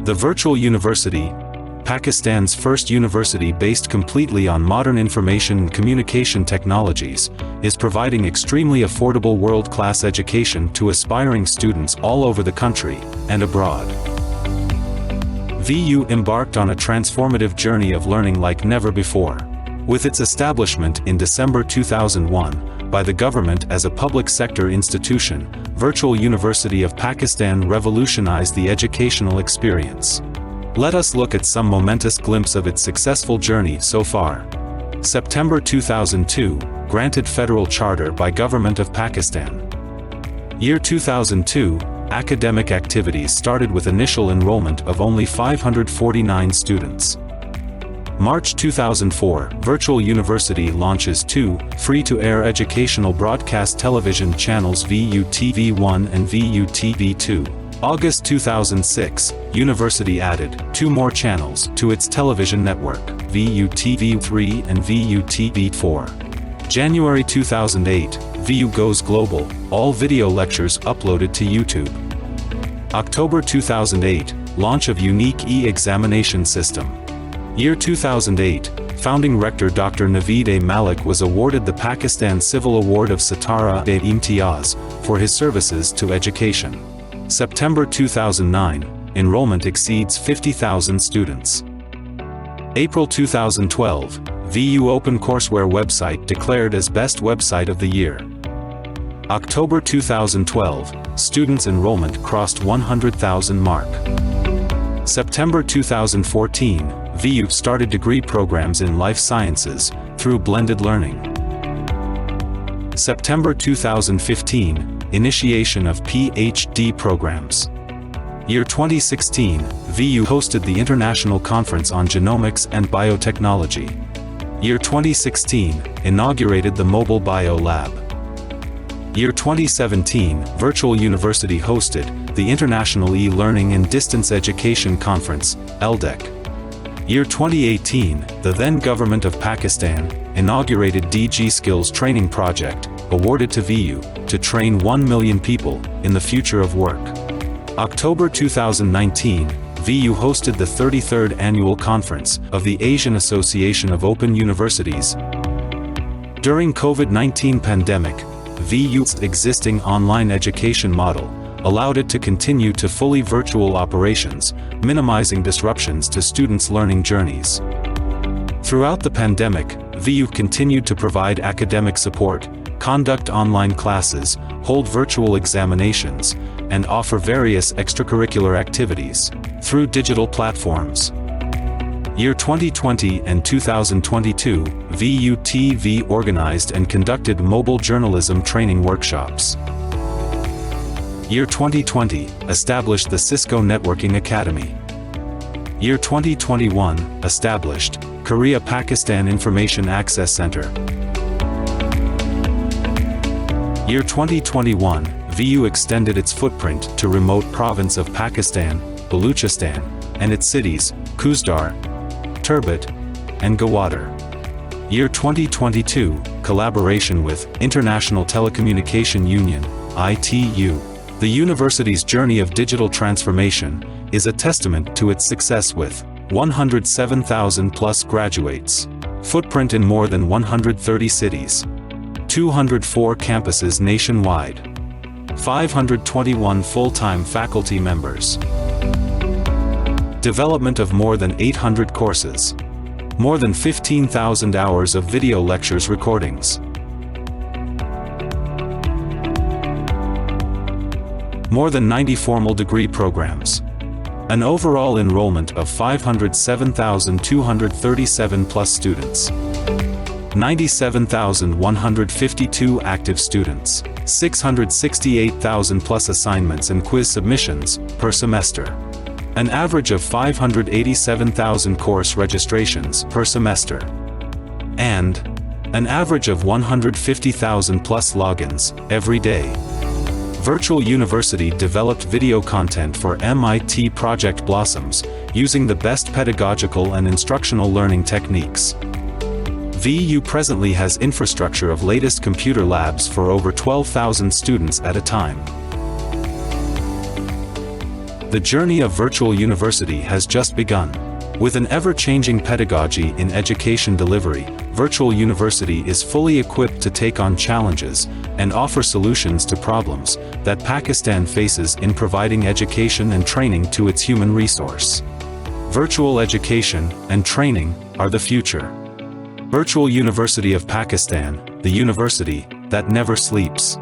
The Virtual University, Pakistan's first university based completely on modern information and communication technologies, is providing extremely affordable world-class education to aspiring students all over the country and abroad. VU embarked on a transformative journey of learning like never before. With its establishment in December 2001 by the government as a public sector institution, Virtual University of Pakistan revolutionized the educational experience. Let us look at some momentous glimpse of its successful journey so far. September 2002, granted federal charter by Government of Pakistan. Year 2002, academic activities started with initial enrollment of only 549 students. March 2004, Virtual University launches 2 free-to-air educational broadcast television channels, VU TV1 and VU TV2. August 2006, University added 2 more channels to its television network, VU TV3 and VU TV4. January 2008, VU goes global, all video lectures uploaded to YouTube. October 2008, launch of unique e-examination system. Year 2008, founding rector Dr. Naveed Malik was awarded the Pakistan Civil Award of Sitara-e-Imtiaz for his services to education. September 2009, enrollment exceeds 50,000 students. April 2012, VU OpenCourseWare website declared as Best Website of the Year. October 2012, students enrollment crossed 100,000 mark. September 2014, VU started degree programs in life sciences through blended learning. September 2015, initiation of PhD programs. Year 2016, VU hosted the International Conference on Genomics and Biotechnology. Year 2016, inaugurated the Mobile Bio Lab. Year 2017, Virtual University hosted the International E-Learning and Distance Education Conference, ELDEC. Year 2018, the then Government of Pakistan inaugurated DG Skills Training Project, awarded to VU, to train 1 million people in the future of work. October 2019, VU hosted the 33rd Annual Conference of the Asian Association of Open Universities. During COVID-19 pandemic, VU's existing online education model allowed it to continue to fully virtual operations, minimizing disruptions to students' learning journeys. Throughout the pandemic, VU continued to provide academic support, conduct online classes, hold virtual examinations, and offer various extracurricular activities through digital platforms. Year 2020 and 2022, VU TV organized and conducted mobile journalism training workshops. Year 2020, established the Cisco Networking Academy. Year 2021, established Korea-Pakistan Information Access Center. Year 2021, VU extended its footprint to remote province of Pakistan, Baluchistan, and its cities, Kuzdar, Turbat, and Gwadar. Year 2022, collaboration with International Telecommunication Union, ITU. The university's journey of digital transformation is a testament to its success with 107,000 plus graduates, footprint in more than 130 cities, 204 campuses nationwide, 521 full-time faculty members, development of more than 800 courses, more than 15,000 hours of video lectures recordings, more than 90 formal degree programs, an overall enrollment of 507,237 plus students, 97,152 active students, 668,000 plus assignments and quiz submissions per semester, an average of 587,000 course registrations per semester, and an average of 150,000 plus logins every day. Virtual University developed video content for MIT Project Blossoms, using the best pedagogical and instructional learning techniques. VU presently has infrastructure of latest computer labs for over 12,000 students at a time. The journey of virtual university has just begun. With an ever-changing pedagogy in education delivery, virtual university is fully equipped to take on challenges and offer solutions to problems that Pakistan faces in providing education and training to its human resource. Virtual education and training are the future. Virtual University of Pakistan, the university that never sleeps.